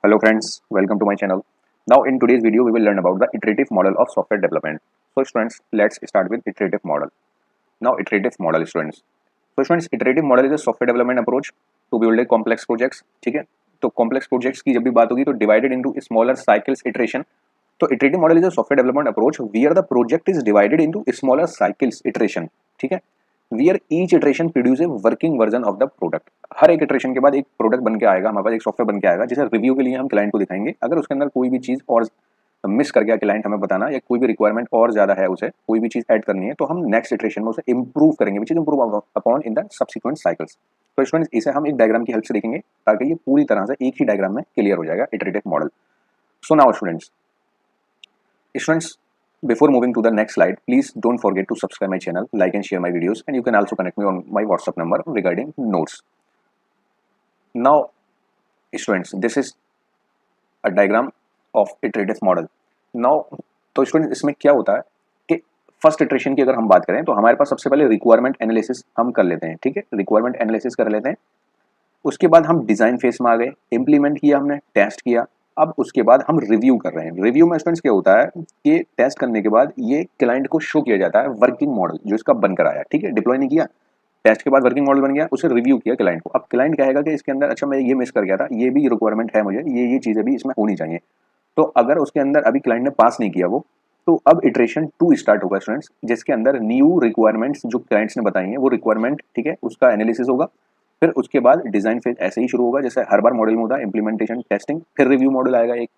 Hello friends, welcome to my channel. Now in today's video we will learn about the iterative model of software development. So students, let's start with iterative model. Now iterative model students. So students, iterative model is a software development approach to build a complex projects. ठीक है, तो complex projects की जब भी बात होगी तो divided into smaller cycles iteration. तो iterative model is a software development approach where the project is divided into smaller cycles iteration. ठीक है, where each iteration produce a working version of the product. हर एक iteration के बाद एक product बन के आएगा, हमारे पास एक सॉफ्टवेयर बन के आएगा जिसे रिव्यू के लिए हम क्लाइंट को दिखाएंगे। अगर उसके अंदर कोई भी चीज़ और मिस कर गया क्लाइंट हमें बताना, या कोई भी रिक्वायरमेंट और ज़्यादा है, उसे कोई भी चीज़ ऐड करनी है, तो हम नेक्स्ट इटरेशन में उसे इंप्रूव करेंगे, which is improve upon in the subsequent cycles. तो स्टूडेंट्स, इसे हम एक डायग्राम की हेल्प से देखेंगे ताकि ये पूरी तरह से एक ही डायग्राम में क्लियर हो जाएगा iterative model. So now students, before moving to the next slide, please don't forget to subscribe my channel, like and share my videos, and you can also connect me on my WhatsApp number regarding notes. Now students, this is a diagram of iterative model. Now तो student इसमें क्या होता है कि first iteration की अगर हम बात करें तो हमारे पास सबसे पहले रिक्वायरमेंट एनालिसिस हम कर लेते हैं। ठीक है, रिक्वायरमेंट एनालिसिस कर लेते हैं, उसके बाद हम डिजाइन फेज में आ गए, इम्प्लीमेंट किया, हमने टेस्ट किया, अब उसके बाद हम रिव्यू कर रहे हैं। रिव्यू में स्टूडेंट्स क्या होता है कि टेस्ट करने के बाद ये क्लाइंट को शो किया जाता है वर्किंग मॉडल जो इसका बनकर आया। ठीक है, डिप्लॉय नहीं किया, टेस्ट के बाद वर्किंग मॉडल बन गया, उसे रिव्यू किया क्लाइंट को। अब क्लाइंट कहेगा कि इसके अंदर अच्छा मैं ये मिस कर गया था, ये भी रिक्वायरमेंट है मुझे, ये चीज़ें भी इसमें होनी चाहिए। तो अगर उसके अंदर अभी क्लाइंट ने पास नहीं किया वो, तो अब इटरेशन 2 स्टार्ट होगा स्टूडेंट्स, जिसके अंदर न्यू रिक्वायरमेंट्स जो क्लाइंट्स ने बताई हैं वो रिक्वायरमेंट, ठीक है, उसका एनालिसिस होगा। फिर उसके बाद डिजाइन फेज ऐसे ही शुरू होगा जैसे हर बार मॉडल में होता है, इंप्लीमेंटेशन, टेस्टिंग, फिर रिव्यू मॉडल आएगा एक,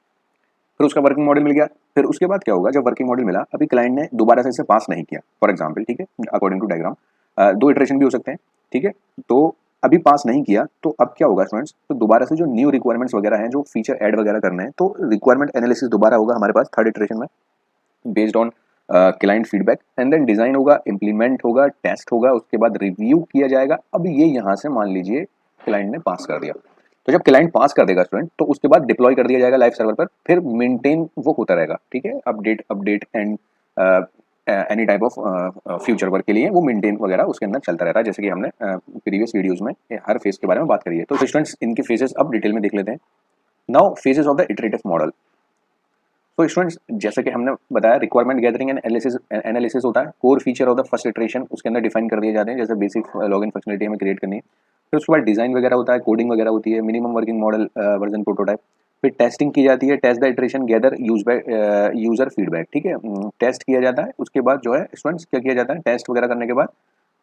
फिर उसका वर्किंग मॉडल मिल गया। फिर उसके बाद क्या होगा, जब वर्किंग मॉडल मिला, अभी क्लाइंट ने दोबारा से इसे पास नहीं किया फॉर एग्जांपल, ठीक है, अकॉर्डिंग टू डायग्राम 2 इटरेशन भी हो सकते हैं। ठीक है, तो अभी पास नहीं किया तो अब क्या होगा स्टूडेंट्स, तो दोबारा से जो न्यू रिक्वायरमेंट्स वगैरह हैं, जो फीचर ऐड वगैरह करने हैं, तो रिक्वायरमेंट एनालिसिस दोबारा होगा हमारे पास थर्ड इटरेशन में based on client feedback, and then design होगा, इंप्लीमेंट होगा, टेस्ट होगा, उसके बाद रिव्यू किया जाएगा। अब ये यहाँ से मान लीजिए क्लाइंट ने पास कर दिया, तो जब क्लाइंट पास कर देगा स्टूडेंट, तो उसके बाद डिप्लॉय कर दिया जाएगा लाइव सर्वर पर, फिर मेंटेन वो होता रहेगा। ठीक है, update and any type of future work के लिए वो मेंटेन वगैरह उसके अंदर चलता रहता है, जैसे कि हमने प्रीवियस वीडियोस में हर फेज के बारे में बात करी है। तो स्टूडेंट्स, इनके फेजेस अब डिटेल में देख लेते हैं। Now phases of the iterative model. तो स्टूडेंट्स, जैसे कि हमने बताया, रिक्वायरमेंट गैदरिंग एंड एनालिसिस होता है, core feature of the first iteration उसके अंदर डिफाइन कर दिए जाते हैं, जैसे बेसिक लॉगिन फंक्शनलिटी हमें क्रिएट करनी है। फिर उसके बाद डिजाइन वगैरह होता है, कोडिंग वगैरह होती है, minimum working model version prototype, फिर टेस्टिंग की जाती है, test the iteration, gather user feedback. ठीक है, टेस्ट किया जाता है, उसके बाद जो है स्टूडेंट्स क्या किया जाता है, टेस्ट वगैरह करने के बाद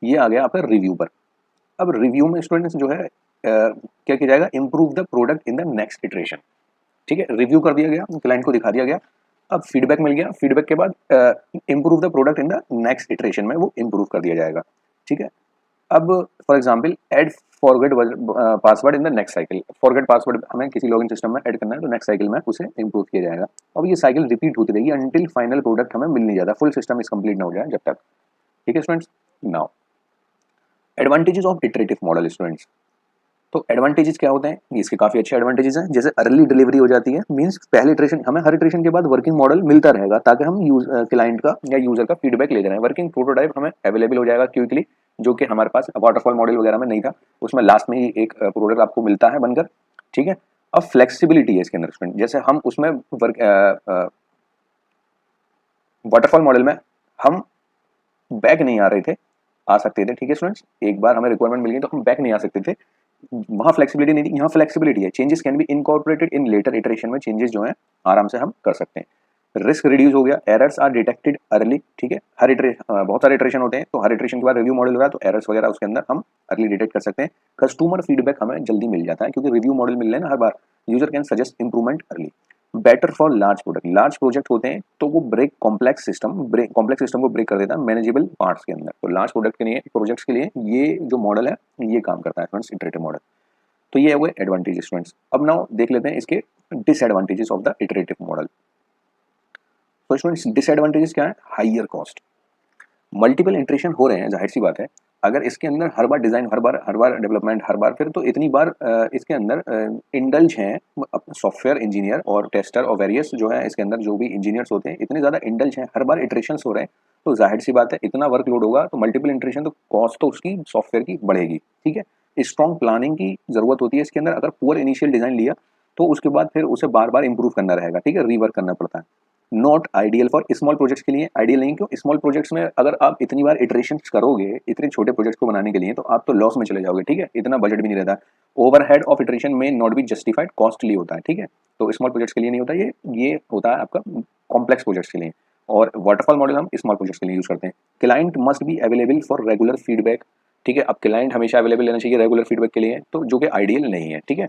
ये आ गया आपका रिव्यू पर। अब रिव्यू में स्टूडेंट्स जो है क्या किया जाएगा, improve the product in the next iteration. ठीक है, रिव्यू कर दिया गया, क्लाइंट को दिखा दिया गया, अब फीडबैक मिल गया, फीडबैक के बाद improve the product in the next iteration में वो इंप्रूव कर दिया जाएगा। ठीक है, अब for example add forget password in the next cycle, forget password हमें किसी लॉगिन सिस्टम में ऐड करना है, तो नेक्स्ट साइकिल में उसे इंप्रूव किया जाएगा। अब ये साइकिल रिपीट होती रहेगी अंटिल फाइनल प्रोडक्ट हमें मिल नहीं जाता, फुल सिस्टम इस कंप्लीट ना हो जाए जब तक। ठीक है students, now advantages of iterative model students. तो एडवांटेजेस क्या होते हैं, इसके काफी अच्छे एडवांटेजेस हैं, जैसे अर्ली डिलीवरी हो जाती है, मींस पहले इटरेशन हमें हर इटरेशन के बाद वर्किंग मॉडल मिलता रहेगा ताकि हम क्लाइंट का या यूजर का फीडबैक ले रहे हैं। वर्किंग प्रोटोटाइप हमें अवेलेबल हो जाएगा क्विकली, जो कि हमारे पास वाटरफॉल मॉडल वगैरह में नहीं था, उसमें लास्ट में ही एक प्रोडक्ट आपको मिलता है बनकर। ठीक है, अब फ्लेक्सिबिलिटी है इसके अंदर, जैसे हम उसमें वाटरफॉल मॉडल में हम बैक नहीं आ रहे थे, आ सकते थे। ठीक है स्टूडेंट्स, एक बार हमें रिक्वायरमेंट मिल गई तो हम बैक नहीं आ सकते थे, वहां फ्लेक्सिबिलिटी नहीं थी, यहाँ फ्लेक्सिबिलिटी है। Changes can be incorporated in later iteration में चेंजेस जो है आराम से हम कर सकते हैं। रिस्क रिड्यूस हो गया, एरर्स आर डिटेक्टेड अर्ली। ठीक है, हर बहुत सारे इटरेशन होते हैं, तो हर इटरेशन के बाद रिव्यू मॉडल हो रहा है, तो एरर्स वगैरह उसके अंदर हम अर्ली डिटेक्ट कर सकते हैं। कस्टमर फीडबैक हमें जल्दी मिल जाता है क्योंकि रिव्यू मॉडल मिल रहे हैं ना हर बार, user can suggest improvement early. Better for large product, large project होते हैं तो वो कॉम्प्लेक्स सिस्टम को ब्रेक कर देता है मैनेजेबल पार्ट्स के अंदर। तो लार्ज प्रोडक्ट के लिए, प्रोजेक्ट्स के लिए ये जो मॉडल है ये काम करता है फ्रेंड्स, इटरेटिव मॉडल। तो ये हुए एडवांटेज स्टूडेंट्स। अब नाउ देख लेते हैं इसके disadvantages of the iterative model. तो स्टूडेंट्स, डिसएडवांटेजेस क्या है, हायर कॉस्ट, मल्टीपल इटरेशन हो रहे हैं, जाहिर सी बात है, अगर इसके अंदर हर बार डिजाइन, हर बार डेवलपमेंट, हर बार फिर तो इतनी बार इसके अंदर इंडल्ज हैं सॉफ्टवेयर इंजीनियर और टेस्टर और वेरियस जो है इसके अंदर जो भी इंजीनियर्स होते हैं, इतने ज़्यादा इंडल्ज हैं, हर बार इटरेशंस हो रहे हैं, तो जाहिर सी बात है इतना वर्कलोड होगा तो मल्टीपल इटरेशन, तो कॉस्ट तो उसकी सॉफ्टवेयर की बढ़ेगी। ठीक है, स्ट्रॉन्ग प्लानिंग की जरूरत होती है इसके अंदर। अगर पुअर इनिशियल डिजाइन लिया तो उसके बाद फिर उसे बार बार इंप्रूव करना रहेगा, ठीक है, रीवर्क करना पड़ता है। Not ideal for small projects के लिए, आइडियल नहीं क्यों, स्मॉल प्रोजेक्ट्स में अगर आप इतनी बार इटरेशन करोगे इतने छोटे प्रोजेक्ट को बनाने के लिए तो आप तो लॉस में चले जाओगे, ठीक है, इतना बजट भी नहीं रहता। ओवरहेड ऑफ इटरेशन में नॉट बी जस्टिफाइड, कॉस्टली होता है, ठीक है, तो स्मॉल प्रोजेक्ट्स के लिए नहीं होता, ये होता है आपका कॉम्प्लेक्स प्रोजेक्ट्स के लिए। और वाटरफॉल मॉडल हम स्मॉल प्रोजेक्ट्स के लिए यूज करते हैं। Client must be available for regular feedback, ठीक है, अब क्लाइंट हमेशा अवेलेबल रहना चाहिए रेगुलर फीडबैक के लिए, तो जो कि आइडियल नहीं है, ठीक है।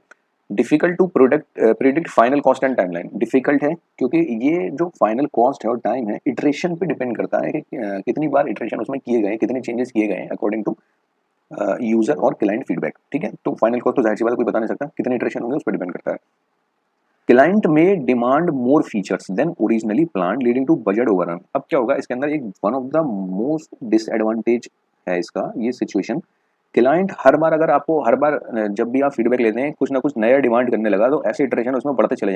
Difficult to product final cost and timeline, difficult है क्योंकि ये जो फाइनल कॉस्ट है और टाइम है इटरेशन पे डिपेंड करता है कि कितनी बार इटरेशन उसमें किए गए, कितने चेंजेस किए गए अकॉर्डिंग टू यूजर और क्लाइंट फीडबैक, ठीक है। तो फाइनल कॉस्ट तो जाहिर सी बात कोई बता नहीं सकता, कितने इटरेशन होंगे उस पर डिपेंड करता है। क्लाइंट में demand more features than originally plan leading to budget overrun. अब क्या होगा इसके अंदर, एक one of the most disadvantage है इसका ये सिचुएशन। क्लाइंट हर बार अगर आपको हर बार जब भी आप फीडबैक लेते हैं कुछ ना कुछ नया डिमांड करने लगा तो ऐसे इटरेशन उसमें बढ़ते चले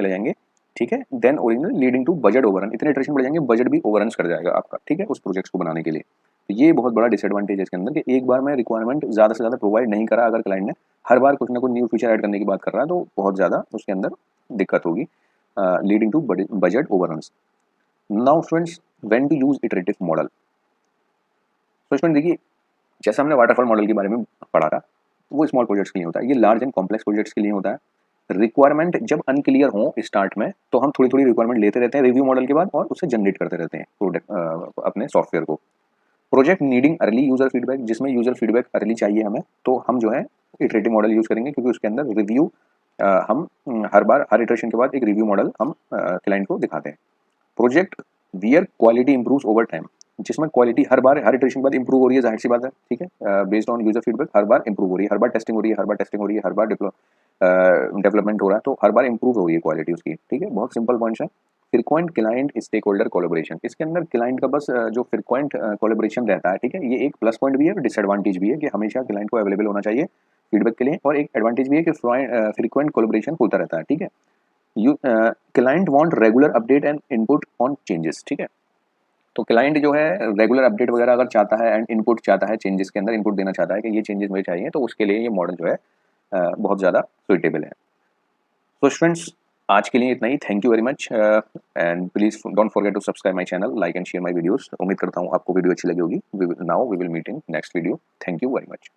जाएंगे, ठीक है, then original leading to budget overrun, इतने इटरेशन बढ़ जाएंगे बजट भी ओवररन कर जाएगा आपका, ठीक है, उस प्रोजेक्ट को बनाने के लिए। तो ये बहुत बड़ा डिसएडवांटेज है इसके अंदर कि एक बार में रिक्वायरमेंट ज़्यादा से ज़्यादा प्रोवाइड नहीं करा, अगर क्लाइंट ने हर बार कुछ ना कुछ न्यू फीचर ऐड करने की बात कर रहा है तो बहुत ज़्यादा उसके अंदर दिक्कत होगी, leading to budget overruns. Now students, when to use iterative model. तो स्टूडेंट देखिए, जैसा हमने वाटरफॉल मॉडल के बारे में पढ़ा था वो स्मॉल प्रोजेक्ट्स के लिए होता है, ये लार्ज एंड कॉम्प्लेक्स प्रोजेक्ट्स के लिए होता है। रिक्वायरमेंट जब अनक्लियर हो स्टार्ट में तो हम थोड़ी थोड़ी रिक्वायरमेंट लेते रहते हैं रिव्यू मॉडल के बाद और उससे जनरेट करते रहते हैं प्रोडक्ट अपने सॉफ्टवेयर को। Project needing early user feedback, जिसमें यूजर फीडबैक अर्ली चाहिए हमें तो हम जो है इटरेटिव मॉडल यूज करेंगे क्योंकि उसके अंदर रिव्यू हम हर बार हर इटरेशन के बाद एक रिव्यू मॉडल हम क्लाइंट को दिखाते हैं। Project wear quality improves over time, जिसमें क्वालिटी हर बार हर इटरेशन के बाद इंप्रूव हो रही है, जाहिर सी बात है, ठीक है, based on user feedback her bar improve हो रही है, हर बार टेस्टिंग हो रही है, हर बार टेस्टिंग हो रही है, हर बार डेवलपमेंट हो रहा है, तो हर बार इंप्रूव हो रही है क्वालिटी उसकी, ठीक है, बहुत सिंपल पॉइंट्स है। Frequent client stakeholder collaboration, इसके अंदर क्लाइंट का बस जो फ्रीक्वेंट कोलैबोरेशन रहता है, ठीक है, ये एक प्लस पॉइंट भी है और डिसएडवांटेज भी है कि हमेशा क्लाइंट को अवेलेबल होना चाहिए फीडबैक के लिए, और एक एडवांटेज भी है कि फ्रीक्वेंट कोलैबोरेशन होता रहता है, ठीक है। Client want regular update and input on changes, ठीक है, तो क्लाइंट जो है रेगुलर अपडेट वगैरह अगर चाहता है एंड इनपुट चाहता है, चेंजेस के अंदर इनपुट देना चाहता है कि ये चेंजेस मुझे चाहिए, तो उसके लिए ये मॉडल जो है बहुत ज़्यादा सुइटेबल है। तो स्टूडेंट्स, आज के लिए इतना ही, thank you very much and please don't forget to subscribe my channel, like and share my videos. उम्मीद करता हूँ आपको वीडियो अच्छी लगी होगी। Now we will meet in next video. Thank you very much.